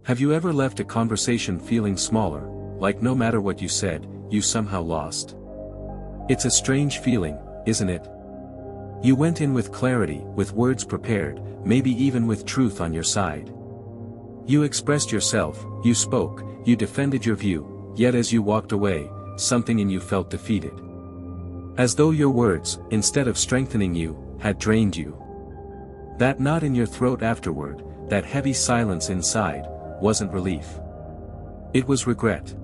Have you ever left a conversation feeling smaller, like no matter what you said, you somehow lost? It's a strange feeling, isn't it? You went in with clarity, with words prepared, maybe even with truth on your side. You expressed yourself, you spoke, you defended your view, yet as you walked away, something in you felt defeated. As though your words, instead of strengthening you, had drained you. That knot in your throat afterward, that heavy silence inside, wasn't relief. It was regret.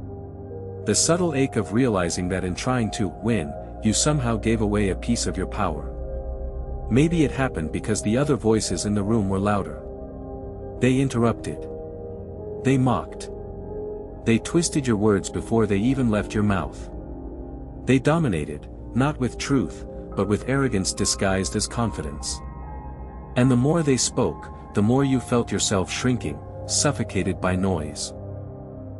The subtle ache of realizing that in trying to win, you somehow gave away a piece of your power. Maybe it happened because the other voices in the room were louder. They interrupted. They mocked. They twisted your words before they even left your mouth. They dominated, not with truth, but with arrogance disguised as confidence. And the more they spoke, the more you felt yourself shrinking, suffocated by noise.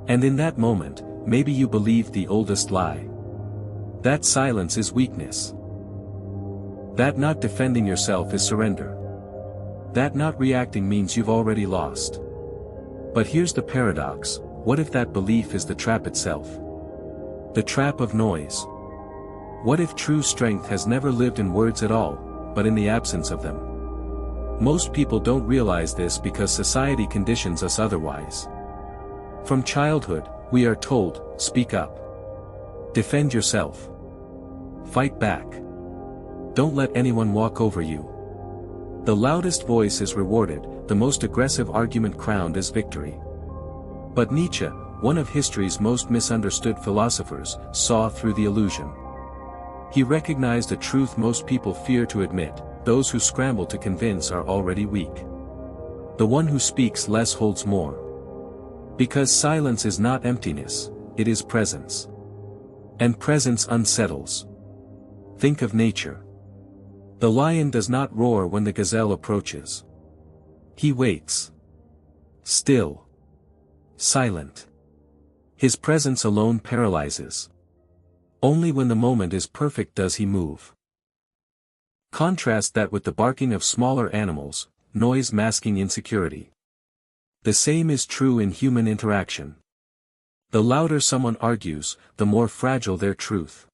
And in that moment, maybe you believed the oldest lie. That silence is weakness. That not defending yourself is surrender. That not reacting means you've already lost. But here's the paradox: what if that belief is the trap itself? The trap of noise. What if true strength has never lived in words at all, but in the absence of them? Most people don't realize this because society conditions us otherwise. From childhood, we are told, speak up. Defend yourself. Fight back. Don't let anyone walk over you. The loudest voice is rewarded, the most aggressive argument crowned as victory. But Nietzsche, one of history's most misunderstood philosophers, saw through the illusion. He recognized a truth most people fear to admit: those who scramble to convince are already weak. The one who speaks less holds more. Because silence is not emptiness, it is presence. And presence unsettles. Think of nature. The lion does not roar when the gazelle approaches. He waits. Still. Silent. His presence alone paralyzes. Only when the moment is perfect does he move. Contrast that with the barking of smaller animals, noise masking insecurity. The same is true in human interaction. The louder someone argues, the more fragile their truth.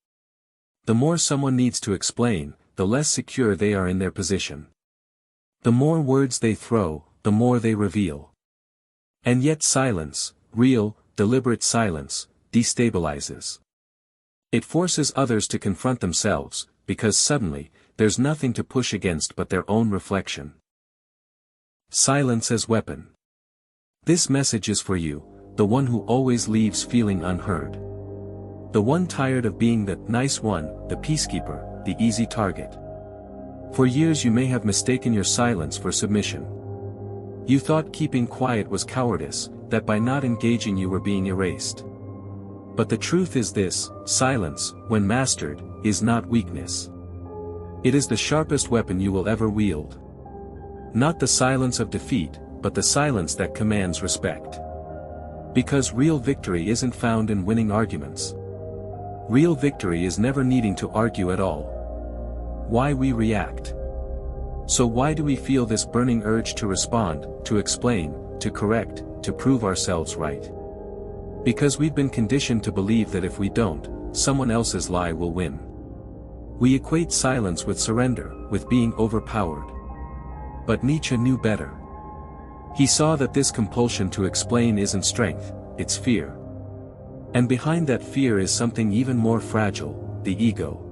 The more someone needs to explain, the less secure they are in their position. The more words they throw, the more they reveal. And yet silence, real, deliberate silence, destabilizes. It forces others to confront themselves, because suddenly, there's nothing to push against but their own reflection. Silence as weapon. This message is for you, the one who always leaves feeling unheard. The one tired of being the nice one, the peacekeeper, the easy target. For years you may have mistaken your silence for submission. You thought keeping quiet was cowardice, that by not engaging you were being erased. But the truth is this: silence, when mastered, is not weakness. It is the sharpest weapon you will ever wield. Not the silence of defeat, but the silence that commands respect. Because real victory isn't found in winning arguments. Real victory is never needing to argue at all. Why we react. So why do we feel this burning urge to respond, to explain, to correct, to prove ourselves right? Because we've been conditioned to believe that if we don't, someone else's lie will win. We equate silence with surrender, with being overpowered. But Nietzsche knew better. He saw that this compulsion to explain isn't strength, it's fear. And behind that fear is something even more fragile: the ego.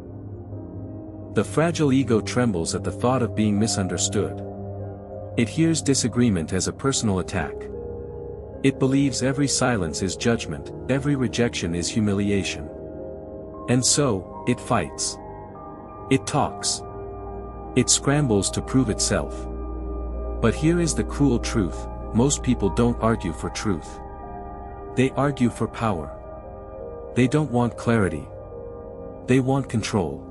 The fragile ego trembles at the thought of being misunderstood. It hears disagreement as a personal attack. It believes every silence is judgment, every rejection is humiliation. And so, it fights. It talks. It scrambles to prove itself. But here is the cruel truth: most people don't argue for truth. They argue for power. They don't want clarity. They want control.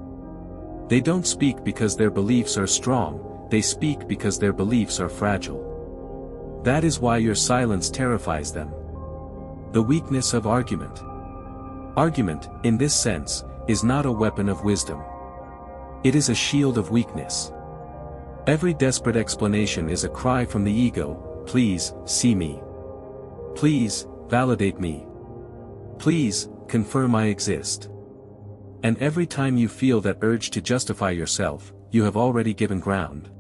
They don't speak because their beliefs are strong, they speak because their beliefs are fragile. That is why your silence terrifies them. The weakness of argument. Argument, in this sense, is not a weapon of wisdom. It is a shield of weakness. Every desperate explanation is a cry from the ego: please, see me. Please, validate me. Please, confirm I exist. And every time you feel that urge to justify yourself, you have already given ground.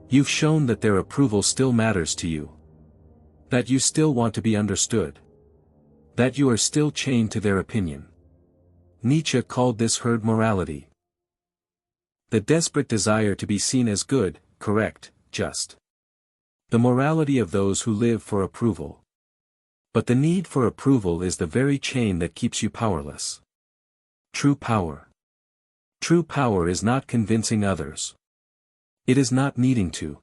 You've shown that their approval still matters to you. That you still want to be understood. That you are still chained to their opinion. Nietzsche called this herd morality. The desperate desire to be seen as good, correct, just. The morality of those who live for approval. But the need for approval is the very chain that keeps you powerless. True power. True power is not convincing others. It is not needing to.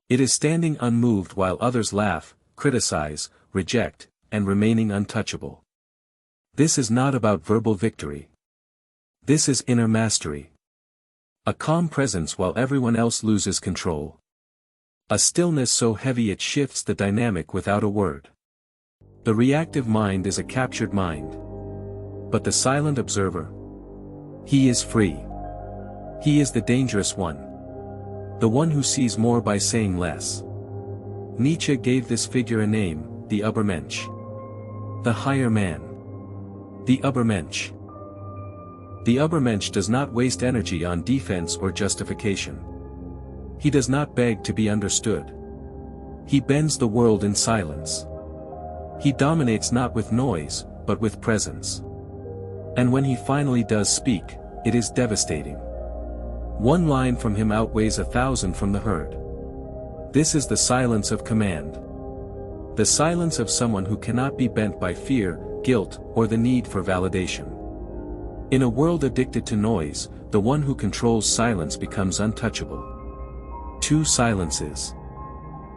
It is standing unmoved while others laugh, criticize, reject, and remaining untouchable. This is not about verbal victory. This is inner mastery. A calm presence while everyone else loses control. A stillness so heavy it shifts the dynamic without a word. The reactive mind is a captured mind. But the silent observer? He is free. He is the dangerous one. The one who sees more by saying less. Nietzsche gave this figure a name, the Übermensch. The higher man. The Übermensch. The Übermensch does not waste energy on defense or justification. He does not beg to be understood. He bends the world in silence. He dominates not with noise, but with presence. And when he finally does speak, it is devastating. One line from him outweighs 1,000 from the herd. This is the silence of command. The silence of someone who cannot be bent by fear, guilt, or the need for validation. In a world addicted to noise, the one who controls silence becomes untouchable. Two silences.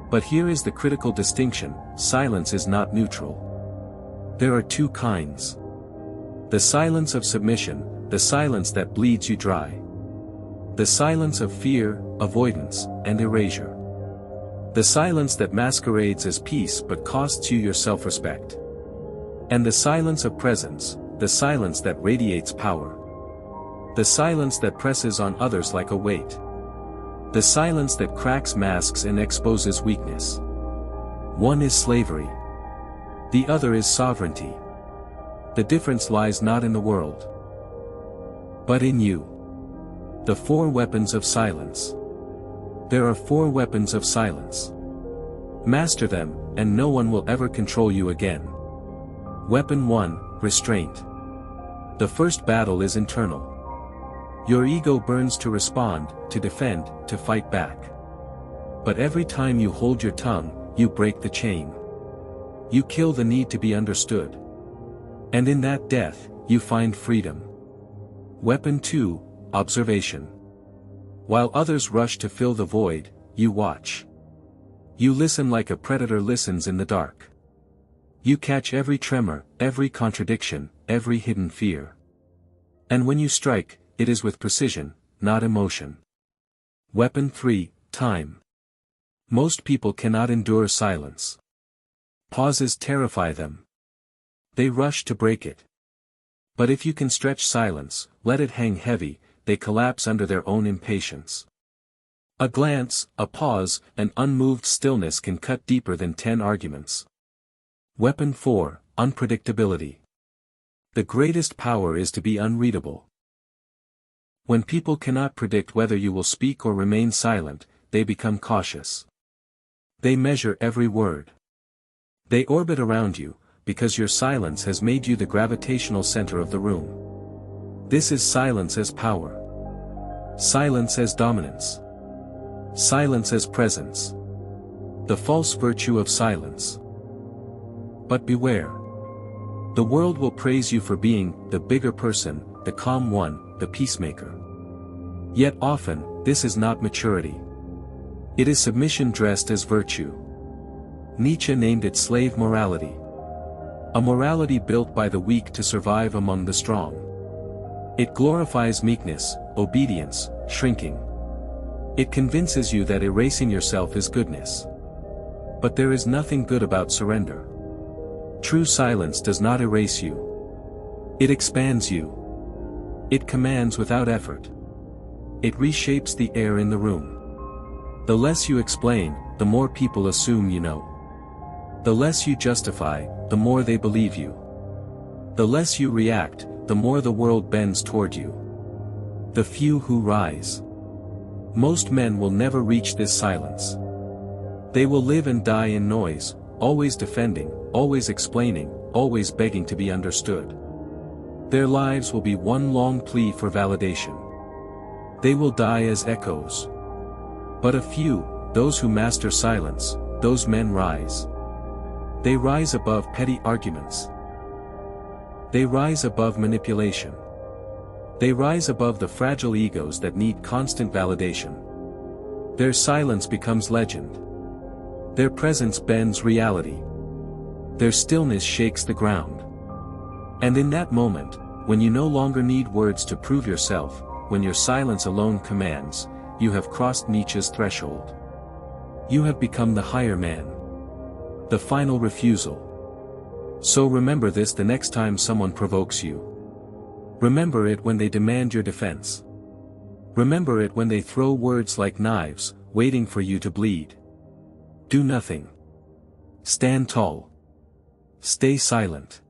But here is the critical distinction: silence is not neutral. There are two kinds. The silence of submission, the silence that bleeds you dry. The silence of fear, avoidance, and erasure. The silence that masquerades as peace but costs you your self-respect. And the silence of presence, the silence that radiates power. The silence that presses on others like a weight. The silence that cracks masks and exposes weakness. One is slavery. The other is sovereignty. The difference lies not in the world, but in you. The 4 weapons of silence. There are 4 weapons of silence. Master them, and no one will ever control you again. Weapon 1, restraint. The first battle is internal. Your ego burns to respond, to defend, to fight back. But every time you hold your tongue, you break the chain. You kill the need to be understood. And in that death, you find freedom. Weapon 2, observation. While others rush to fill the void, you watch. You listen like a predator listens in the dark. You catch every tremor, every contradiction, every hidden fear. And when you strike, it is with precision, not emotion. Weapon 3, time. Most people cannot endure silence. Pauses terrify them. They rush to break it. But if you can stretch silence, let it hang heavy, they collapse under their own impatience. A glance, a pause, an unmoved stillness can cut deeper than 10 arguments. Weapon 4, unpredictability. The greatest power is to be unreadable. When people cannot predict whether you will speak or remain silent, they become cautious. They measure every word. They orbit around you, because your silence has made you the gravitational center of the room. This is silence as power. Silence as dominance. Silence as presence. The false virtue of silence. But beware. The world will praise you for being the bigger person, the calm one, the peacemaker. Yet often, this is not maturity. It is submission dressed as virtue. Nietzsche named it slave morality. A morality built by the weak to survive among the strong. It glorifies meekness, obedience, shrinking. It convinces you that erasing yourself is goodness. But there is nothing good about surrender. True silence does not erase you. It expands you. It commands without effort. It reshapes the air in the room. The less you explain, the more people assume you know. The less you justify, the more they believe you. The less you react, the more the world bends toward you. The few who rise. Most men will never reach this silence. They will live and die in noise, always defending, always explaining, always begging to be understood. Their lives will be one long plea for validation. They will die as echoes. But a few, those who master silence, those men rise. They rise above petty arguments. They rise above manipulation. They rise above the fragile egos that need constant validation. Their silence becomes legend. Their presence bends reality. Their stillness shakes the ground. And in that moment, when you no longer need words to prove yourself, when your silence alone commands, you have crossed Nietzsche's threshold. You have become the higher man. The final refusal. So remember this the next time someone provokes you. Remember it when they demand your defense. Remember it when they throw words like knives, waiting for you to bleed. Do nothing. Stand tall. Stay silent.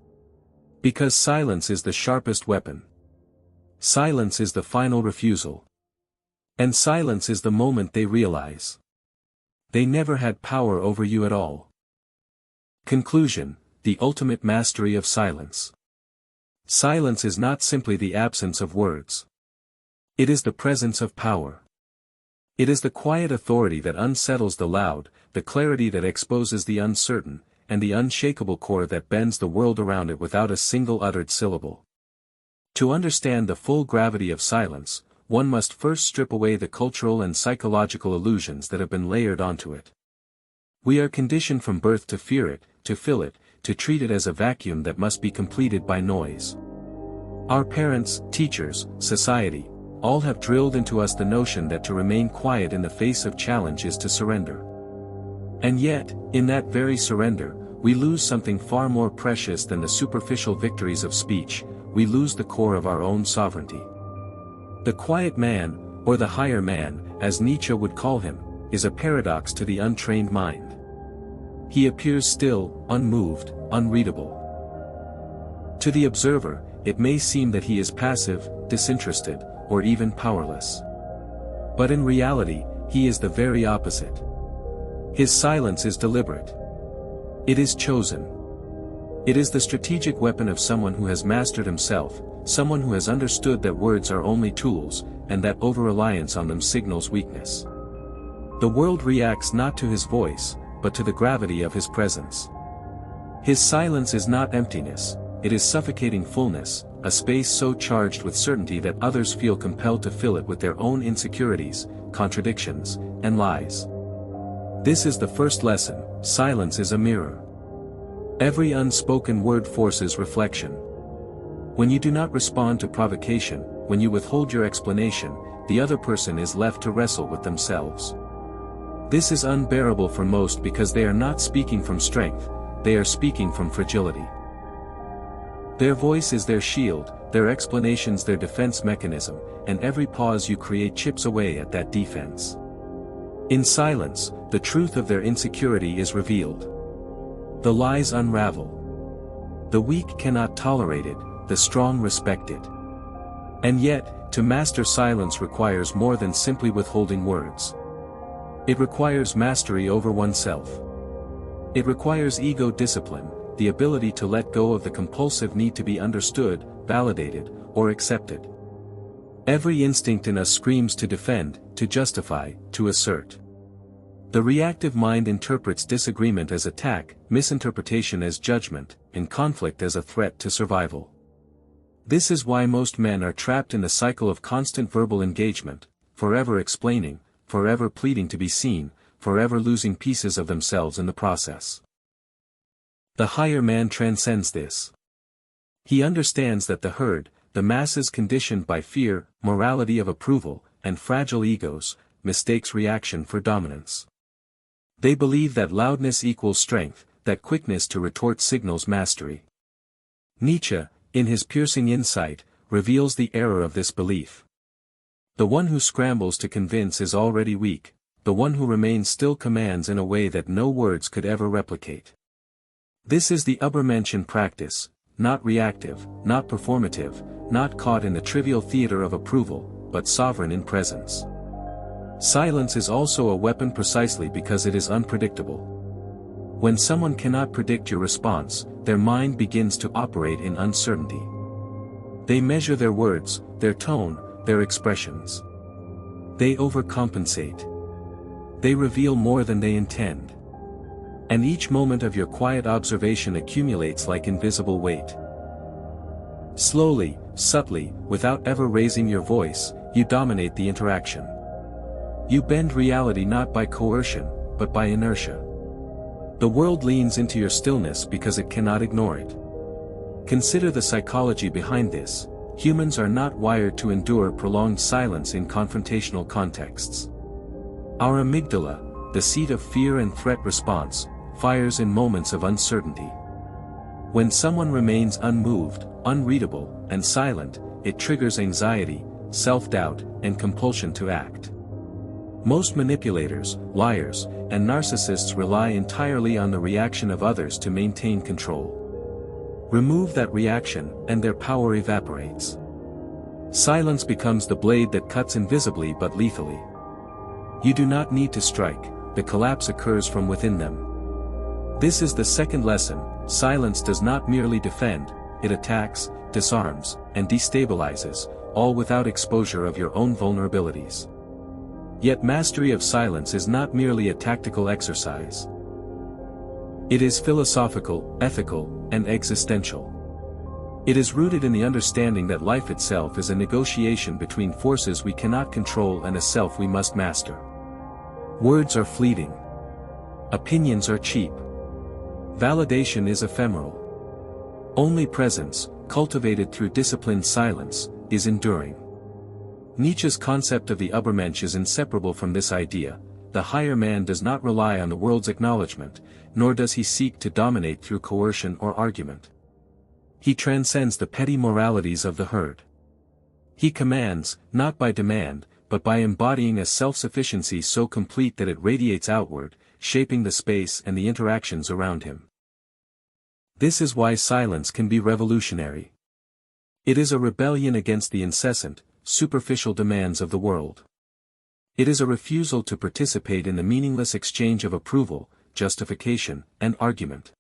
Because silence is the sharpest weapon. Silence is the final refusal. And silence is the moment they realize they never had power over you at all. Conclusion: the ultimate mastery of silence. Silence is not simply the absence of words. It is the presence of power. It is the quiet authority that unsettles the loud, the clarity that exposes the uncertain, and the unshakable core that bends the world around it without a single uttered syllable. To understand the full gravity of silence, one must first strip away the cultural and psychological illusions that have been layered onto it. We are conditioned from birth to fear it, to fill it, to treat it as a vacuum that must be completed by noise. Our parents, teachers, society, all have drilled into us the notion that to remain quiet in the face of challenge is to surrender. And yet, in that very surrender, we lose something far more precious than the superficial victories of speech. We lose the core of our own sovereignty. The quiet man, or the higher man, as Nietzsche would call him, is a paradox to the untrained mind. He appears still, unmoved, unreadable. To the observer, it may seem that he is passive, disinterested, or even powerless. But in reality, he is the very opposite. His silence is deliberate. It is chosen. It is the strategic weapon of someone who has mastered himself, someone who has understood that words are only tools, and that over-reliance on them signals weakness. The world reacts not to his voice, but to the gravity of his presence. His silence is not emptiness, it is suffocating fullness, a space so charged with certainty that others feel compelled to fill it with their own insecurities, contradictions, and lies. This is the first lesson: silence is a mirror. Every unspoken word forces reflection. When you do not respond to provocation, when you withhold your explanation, the other person is left to wrestle with themselves. This is unbearable for most because they are not speaking from strength, they are speaking from fragility. Their voice is their shield, their explanations their defense mechanism, and every pause you create chips away at that defense. In silence, the truth of their insecurity is revealed. The lies unravel. The weak cannot tolerate it, the strong respect it. And yet, to master silence requires more than simply withholding words. It requires mastery over oneself. It requires ego discipline, the ability to let go of the compulsive need to be understood, validated, or accepted. Every instinct in us screams to defend, to justify, to assert. The reactive mind interprets disagreement as attack, misinterpretation as judgment, and conflict as a threat to survival. This is why most men are trapped in the cycle of constant verbal engagement, forever explaining, forever pleading to be seen, forever losing pieces of themselves in the process. The higher man transcends this. He understands that the herd, the masses conditioned by fear, morality of approval, and fragile egos, mistakes reaction for dominance. They believe that loudness equals strength, that quickness to retort signals mastery. Nietzsche, in his piercing insight, reveals the error of this belief. The one who scrambles to convince is already weak, the one who remains still commands in a way that no words could ever replicate. This is the Übermensch in practice, not reactive, not performative, not caught in the trivial theater of approval, but sovereign in presence. Silence is also a weapon precisely because it is unpredictable. When someone cannot predict your response, their mind begins to operate in uncertainty. They measure their words, their tone, their expressions. They overcompensate. They reveal more than they intend. And each moment of your quiet observation accumulates like invisible weight. Slowly, subtly, without ever raising your voice, you dominate the interaction. You bend reality not by coercion, but by inertia. The world leans into your stillness because it cannot ignore it. Consider the psychology behind this. Humans are not wired to endure prolonged silence in confrontational contexts. Our amygdala, the seat of fear and threat response, fires in moments of uncertainty. When someone remains unmoved, unreadable, and silent, it triggers anxiety, self-doubt, and compulsion to act. Most manipulators, liars, and narcissists rely entirely on the reaction of others to maintain control. Remove that reaction, and their power evaporates. Silence becomes the blade that cuts invisibly but lethally. You do not need to strike, the collapse occurs from within them. This is the second lesson: silence does not merely defend, it attacks, disarms, and destabilizes, all without exposure of your own vulnerabilities. Yet mastery of silence is not merely a tactical exercise. It is philosophical, ethical, and existential. It is rooted in the understanding that life itself is a negotiation between forces we cannot control and a self we must master. Words are fleeting. Opinions are cheap. Validation is ephemeral. Only presence, cultivated through disciplined silence, is enduring. Nietzsche's concept of the Übermensch is inseparable from this idea. The higher man does not rely on the world's acknowledgement, nor does he seek to dominate through coercion or argument. He transcends the petty moralities of the herd. He commands, not by demand, but by embodying a self-sufficiency so complete that it radiates outward, shaping the space and the interactions around him. This is why silence can be revolutionary. It is a rebellion against the incessant, superficial demands of the world. It is a refusal to participate in the meaningless exchange of approval, justification, and argument.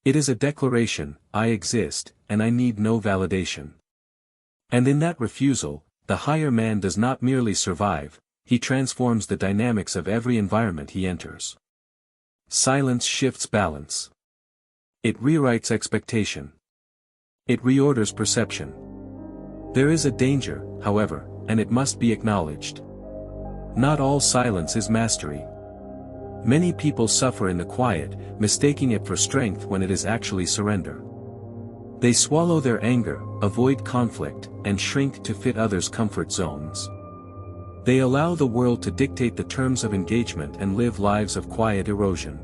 It is a declaration: I exist, and I need no validation. And in that refusal, the higher man does not merely survive, he transforms the dynamics of every environment he enters. Silence shifts balance. It rewrites expectation. It reorders perception. There is a danger, however, and it must be acknowledged. Not all silence is mastery. Many people suffer in the quiet, mistaking it for strength when it is actually surrender. They swallow their anger, avoid conflict, and shrink to fit others' comfort zones. They allow the world to dictate the terms of engagement and live lives of quiet erosion.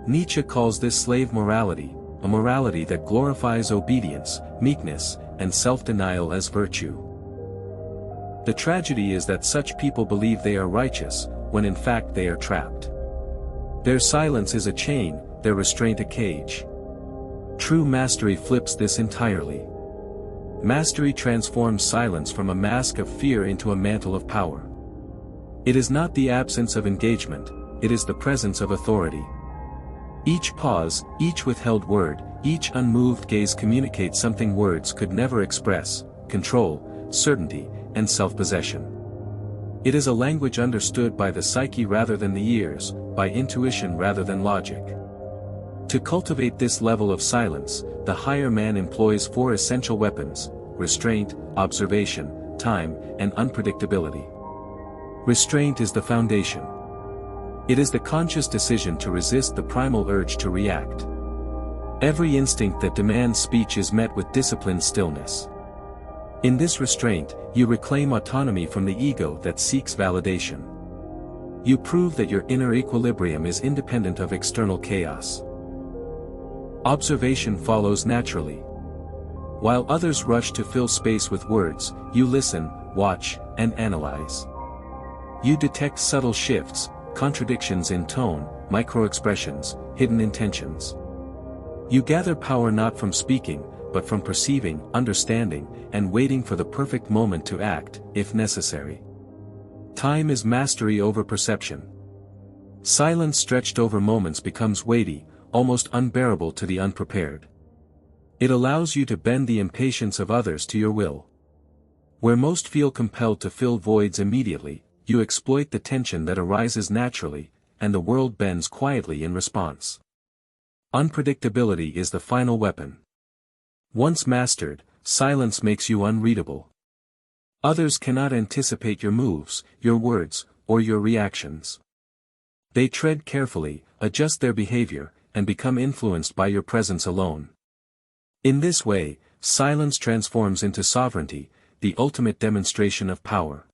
Nietzsche calls this slave morality, a morality that glorifies obedience, meekness, and self-denial as virtue. The tragedy is that such people believe they are righteous, when in fact they are trapped. Their silence is a chain, their restraint a cage. True mastery flips this entirely. Mastery transforms silence from a mask of fear into a mantle of power. It is not the absence of engagement, it is the presence of authority. Each pause, each withheld word, each unmoved gaze communicates something words could never express: control, certainty, and self-possession. It is a language understood by the psyche rather than the ears, by intuition rather than logic. To cultivate this level of silence, the higher man employs four essential weapons: restraint, observation, time, and unpredictability. Restraint is the foundation. It is the conscious decision to resist the primal urge to react. Every instinct that demands speech is met with disciplined stillness. In this restraint, you reclaim autonomy from the ego that seeks validation. You prove that your inner equilibrium is independent of external chaos. Observation follows naturally. While others rush to fill space with words, you listen, watch, and analyze. You detect subtle shifts, contradictions in tone, microexpressions, hidden intentions. You gather power not from speaking, but from perceiving, understanding, and waiting for the perfect moment to act, if necessary. Time is mastery over perception. Silence stretched over moments becomes weighty, almost unbearable to the unprepared. It allows you to bend the impatience of others to your will. Where most feel compelled to fill voids immediately, you exploit the tension that arises naturally, and the world bends quietly in response. Unpredictability is the final weapon. Once mastered, silence makes you unreadable. Others cannot anticipate your moves, your words, or your reactions. They tread carefully, adjust their behavior, and become influenced by your presence alone. In this way, silence transforms into sovereignty, the ultimate demonstration of power.